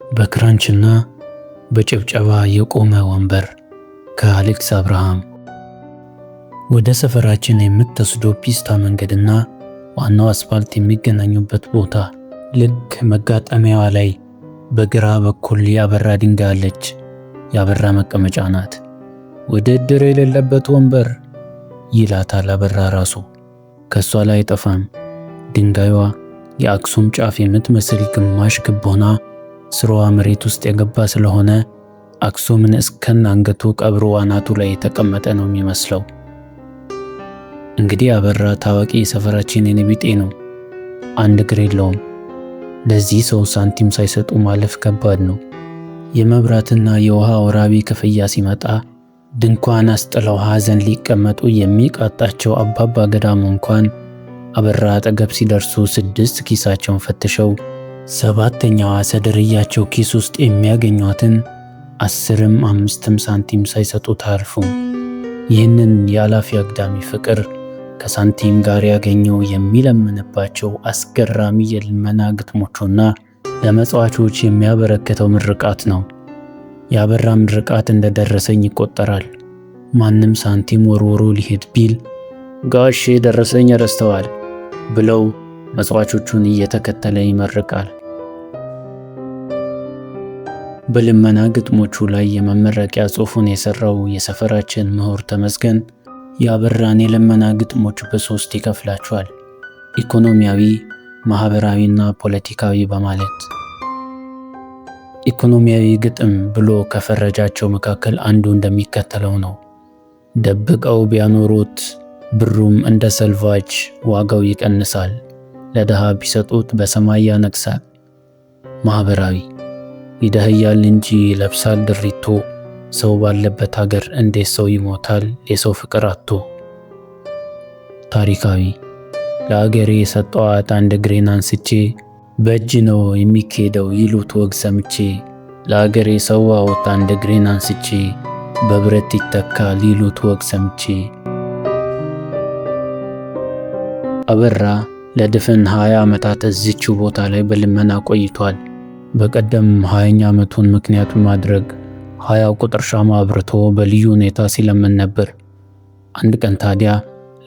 በክራንችና በጭብጨባ የቆመ ወንበር ከአሌክስ አብርሃም። ወደ ሰፈራችን የምትወስደው ፒስታ መንገድና ዋናው አስፋልት የሚገናኙበት ቦታ ልክ መጋጠሚያዋ ላይ በግራ በኩል ያበራ ድንጋይ አለች። ያበራ መቀመጫ ናት። ውድድር የሌለበት ወንበር ይላታል አበራ ራሱ። ከሷ ላይ አይጠፋም። ድንጋይዋ የአክሱም ጫፍ የምትመስል ግማሽ ክብ ሆና ስሯ መሬት ውስጥ የገባ ስለሆነ አክሱምን እስከነ አንገቱ ቀብሮ አናቱ ላይ የተቀመጠ ነው የሚመስለው። እንግዲህ አበራ ታዋቂ የሰፈራችን የኔቢጤ ነው። አንድ እግር የለውም። ለዚህ ሰው ሳንቲም ሳይሰጡ ማለፍ ከባድ ነው። የመብራትና የውሃ ወራቢ ክፍያ ሲመጣ ድንኳን አስጥለው ሐዘን ሊቀመጡ የሚቃጣቸው አባባ ገዳሙ እንኳን አበራ አጠገብ ሲደርሱ 6 ኪሳቸውን ፈትሸው 7ኛዋ ሰደርያቸው ኪስ ውስጥ የሚያገኟትን 10ም 5ም ሳንቲም ሳይሰጡት አያልፉም። ይህንን የአላፊ አግዳሚ ፍቅር ከሳንቲም ጋር ያገኘው የሚለምንባቸው አስገራሚ የልመና ግጥሞቹና ለመጽዋቾች የሚያበረክተው ምርቃት ነው። የአበራ ምርቃት እንደደረሰኝ ይቆጠራል። ማንም ሳንቲም ወርውሮ ሊሄድ ቢል ጋሼ ደረሰኝ ረስተዋል ብለው መጽዋቾቹን እየተከተለ ይመርቃል። በልመና ግጥሞቹ ላይ የመመረቂያ ጽሑፉን የሰራው የሰፈራችን ምሁር ተመስገን የአበራን የልመና ግጥሞች በ3 ይከፍላቸዋል። ኢኮኖሚያዊ፣ ማህበራዊና ፖለቲካዊ በማለት። ኢኮኖሚያዊ ግጥም ብሎ ከፈረጃቸው መካከል አንዱ እንደሚከተለው ነው። ደብቀው ቢያኖሩት ብሩም እንደ ሰልቫጅ ዋጋው ይቀንሳል፣ ለድሃ ቢሰጡት በሰማይ ያነግሳል። ማህበራዊ፣ ይደህያል እንጂ ይለብሳል ድሪቶ፣ ሰው ባለበት ሀገር እንዴት ሰው ይሞታል የሰው ፍቅር አጥቶ። ታሪካዊ፣ ለአገሬ የሰጠዋት አንድ እግሬን አንስቼ በእጅ ነው የሚኬደው ይሉት ወግ ሰምቼ፣ ለአገሬ ሰዋሁት አንድ እግሬን አንስቼ በብረት ይተካል ይሉት ወግ ሰምቼ። አበራ ለድፍን 20 ዓመታት እዚችው ቦታ ላይ በልመና ቆይቷል። በቀደም 20ኛ ዓመቱን ምክንያት በማድረግ 20 ቁጥር ሻማ አብርቶ በልዩ ሁኔታ ሲለምን ነበር። አንድ ቀን ታዲያ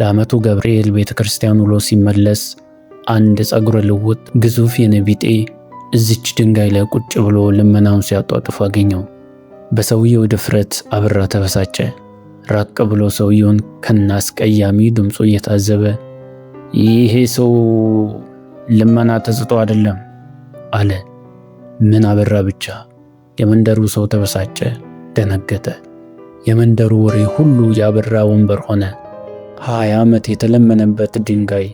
ለዓመቱ ገብርኤል ቤተ ክርስቲያን ውሎ ሲመለስ አንድ ጸጉረ ልውጥ ግዙፍ የኔቢጤ እዚች ድንጋይ ላይ ቁጭ ብሎ ልመናውን ሲያጧጥፍ አገኘው። በሰውየው ድፍረት አበራ ተበሳጨ። ራቅ ብሎ ሰውየውን ከናስቀያሚ ድምፁ እየታዘበ ይሄ ሰው ልመና ተስጦ አይደለም አለ። ምን አበራ ብቻ። የመንደሩ ሰው ተበሳጨ፣ ደነገጠ። የመንደሩ ወሬ ሁሉ ያበራ ወንበር ሆነ። 20 ዓመት የተለመነበት ድንጋይ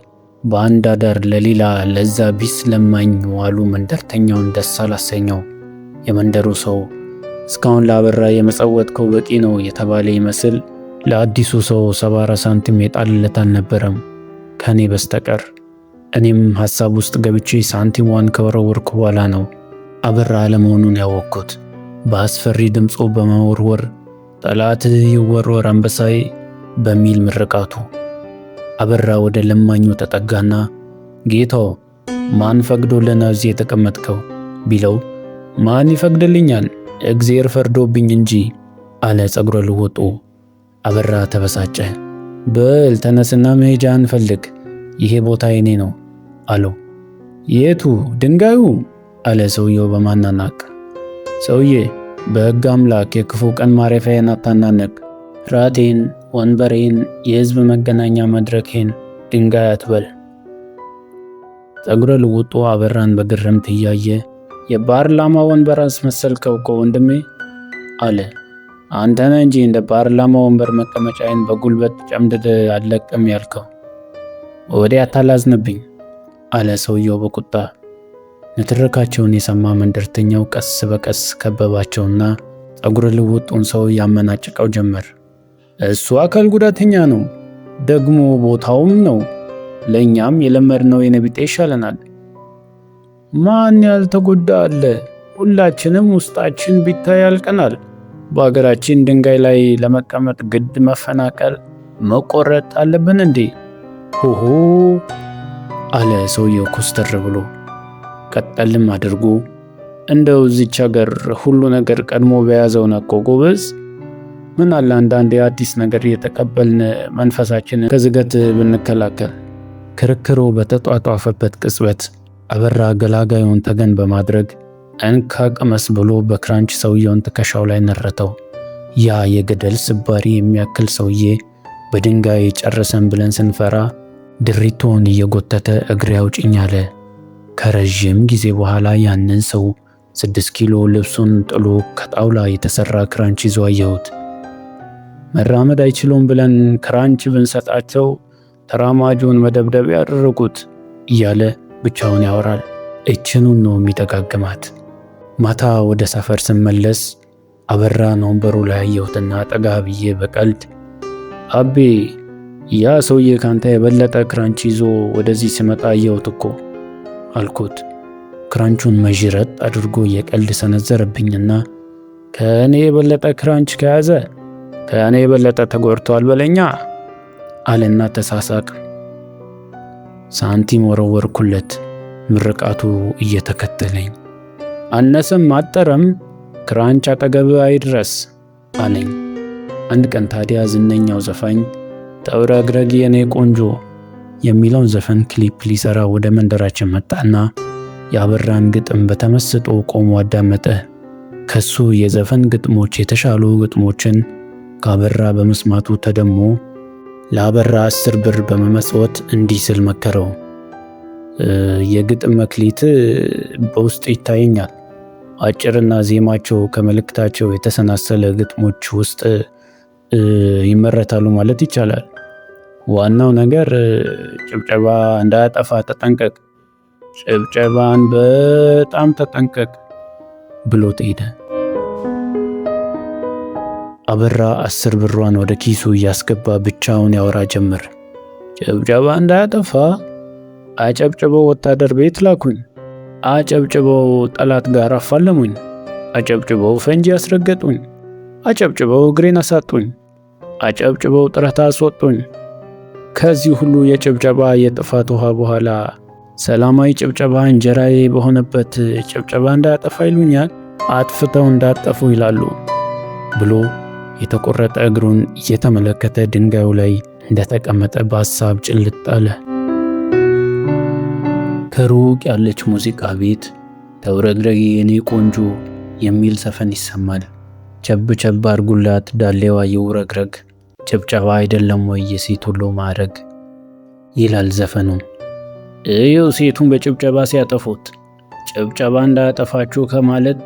በአንድ አዳር ለሌላ ለዛ ቢስ ለማኝ ዋሉ መንደርተኛውን ደስ አላሰኘው። የመንደሩ ሰው እስካሁን ለአበራ የመጸወትከው በቂ ነው የተባለ ይመስል ለአዲሱ ሰው 74 ሳንቲም የጣልለት አልነበረም ከኔ በስተቀር። እኔም ሐሳብ ውስጥ ገብቼ ሳንቲሟን ከወረወርኩ በኋላ ነው አበራ አለመሆኑን ያወቅኩት። በአስፈሪ ድምፁ በመወርወር ጠላትህ ይወርወር አንበሳዬ በሚል ምርቃቱ አበራ ወደ ለማኙ ተጠጋና ጌታው ማን ፈቅዶልህ ነው እዚህ የተቀመጥከው ቢለው ማን ይፈቅድልኛል እግዚአብሔር ፈርዶብኝ እንጂ አለ ጸጉረ ልውጡ። አበራ ተበሳጨ። በል ተነስና መሄጃን ፈልግ፣ ይሄ ቦታ የኔ ነው አለው። የቱ ድንጋዩ አለ ሰውየው በማናናቅ። ሰውዬ በሕግ አምላክ የክፉ ቀን ማረፊያዬን አታናነቅ። ራቴን፣ ወንበሬን፣ የሕዝብ መገናኛ መድረኬን ድንጋይ አትበል። ጸጉረ ልውጡ አበራን በግርምት እያየ የፓርላማ ወንበር አስመሰልከው እኮ ወንድሜ አለ። አንተ ነህ እንጂ እንደ ፓርላማ ወንበር መቀመጫዬን በጉልበት ጨምድድ አለቅም ያልከው። ወዲያ አታላዝንብኝ አለ ሰውየው በቁጣ። ንትርካቸውን የሰማ መንደርተኛው ቀስ በቀስ ከበባቸውና ጸጉረ ልውጡን ሰው ያመናጭቀው ጀመር። እሱ አካል ጉዳተኛ ነው፣ ደግሞ ቦታውም ነው። ለእኛም የለመድነው የኔቢጤ ይሻለናል። ማን ያልተጎዳ አለ? ሁላችንም ውስጣችን ቢታይ ያልቀናል። በአገራችን ድንጋይ ላይ ለመቀመጥ ግድ መፈናቀል መቆረጥ አለብን እንዴ? ሆሆ አለ ሰውየው ኮስተር ብሎ። ቀጠልም አድርጎ እንደው እዚች ሀገር ሁሉ ነገር ቀድሞ በያዘው ነቆ ጎበዝ። ምን አለ አንዳንዴ አዲስ ነገር እየተቀበልን መንፈሳችንን ከዝገት ብንከላከል። ክርክሩ በተጧጧፈበት ቅጽበት አበራ ገላጋዩን ተገን በማድረግ እንካ ቅመስ ብሎ በክራንች ሰውየውን ትከሻው ላይ ነረተው። ያ የገደል ስባሪ የሚያክል ሰውዬ በድንጋይ ጨረሰን ብለን ስንፈራ ድሪቶን እየጎተተ እግሬ አውጭኝ አለ። ከረዥም ጊዜ በኋላ ያንን ሰው 6 ኪሎ ልብሱን ጥሎ ከጣውላ የተሰራ ክራንች ይዞ አየሁት። መራመድ አይችሉም ብለን ክራንች ብንሰጣቸው ተራማጁን መደብደብ ያደረጉት እያለ ብቻውን ያወራል። እችኑን ነው የሚጠጋግማት። ማታ ወደ ሰፈር ስመለስ አበራን ወንበሩ ላይ አየሁትና ጠጋ ብዬ በቀልድ አቤ፣ ያ ሰውዬ ካንተ የበለጠ ክራንች ይዞ ወደዚህ ሲመጣ አየሁት እኮ አልኩት። ክራንቹን መዥረጥ አድርጎ የቀልድ ሰነዘረብኝና ከእኔ የበለጠ ክራንች ከያዘ ከእኔ የበለጠ ተጎድቷል በለኛ አለና ተሳሳቅ። ሳንቲም ወረወርኩለት፣ ምርቃቱ እየተከተለኝ። አነሰም አጠረም ክራንች አጠገብ አይድረስ አለኝ። አንድ ቀን ታዲያ ዝነኛው ዘፋኝ ተውረግረግ የኔ ቆንጆ የሚለውን ዘፈን ክሊፕ ሊሰራ ወደ መንደራችን መጣና የአበራን ግጥም በተመስጦ ቆሞ አዳመጠ። ከሱ የዘፈን ግጥሞች የተሻሉ ግጥሞችን ከአበራ በመስማቱ ተደሞ ለአበራ 10 ብር በመመጽወት እንዲህ ስል መከረው። የግጥም መክሊት በውስጥ ይታየኛል። አጭርና ዜማቸው ከመልእክታቸው የተሰናሰለ ግጥሞች ውስጥ ይመረታሉ ማለት ይቻላል። ዋናው ነገር ጭብጨባ እንዳያጠፋ ተጠንቀቅ፣ ጭብጨባን በጣም ተጠንቀቅ ብሎት ሄደ። አበራ 10 ብሯን ወደ ኪሱ እያስገባ ብቻውን ያወራ ጀመር። ጭብጨባ እንዳያጠፋ አጨብጭበው ወታደር ቤት ላኩኝ፣ አጨብጭበው ጠላት ጋር አፋለሙኝ፣ አጨብጭበው ፈንጂ አስረገጡኝ፣ አጨብጭበው እግሬን አሳጡኝ፣ አጨብጭበው ጥረት አስወጡኝ። ከዚህ ሁሉ የጭብጨባ የጥፋት ውሃ በኋላ ሰላማዊ ጭብጨባ እንጀራዬ በሆነበት ጭብጨባ እንዳያጠፋ ይሉኛል፣ አጥፍተው እንዳጠፉ ይላሉ ብሎ የተቆረጠ እግሩን እየተመለከተ ድንጋዩ ላይ እንደተቀመጠ በሐሳብ ጭልጥ አለ። ከሩቅ ያለች ሙዚቃ ቤት ተውረግረጊ የኔ ቆንጆ የሚል ዘፈን ይሰማል። ቸብ ቸብ አርጉላት ዳሌዋ ይውረግረግ፣ ጭብጨባ አይደለም ወይ የሴት ሁሉ ማዕረግ ይላል ዘፈኑ። እየው ሴቱን በጭብጨባ ሲያጠፉት። ጭብጨባ እንዳያጠፋችሁ ከማለት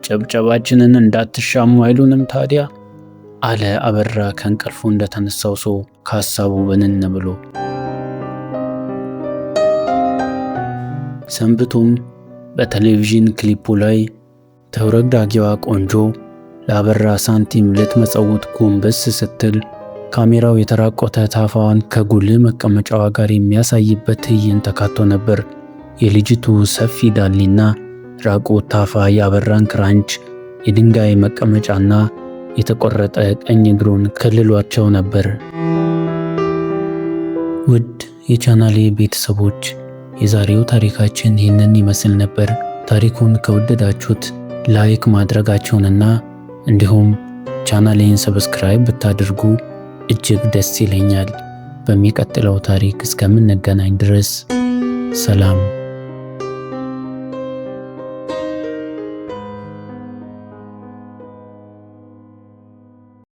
ጭብጨባችንን እንዳትሻሙ አይሉንም ታዲያ አለ አበራ ከእንቅልፉ እንደተነሳው ሰው ከሐሳቡ ብንን ብሎ። ሰንብቶም በቴሌቪዥን ክሊፑ ላይ ተውረግዳጊዋ ቆንጆ ለአበራ ሳንቲም ልትመጸውት ጎንበስ ስትል ካሜራው የተራቆተ ታፋዋን ከጉልህ መቀመጫዋ ጋር የሚያሳይበት ትዕይንት ተካቶ ነበር። የልጅቱ ሰፊ ዳሌና ራቆት ታፋ የአበራን ክራንች፣ የድንጋይ መቀመጫና የተቆረጠ ቀኝ እግሩን ከልሏቸው ነበር። ውድ የቻናሌ ቤተሰቦች የዛሬው ታሪካችን ይህንን ይመስል ነበር። ታሪኩን ከወደዳችሁት ላይክ ማድረጋችሁንና እንዲሁም ቻናሌን ሰብስክራይብ ብታደርጉ እጅግ ደስ ይለኛል። በሚቀጥለው ታሪክ እስከምንገናኝ ድረስ ሰላም።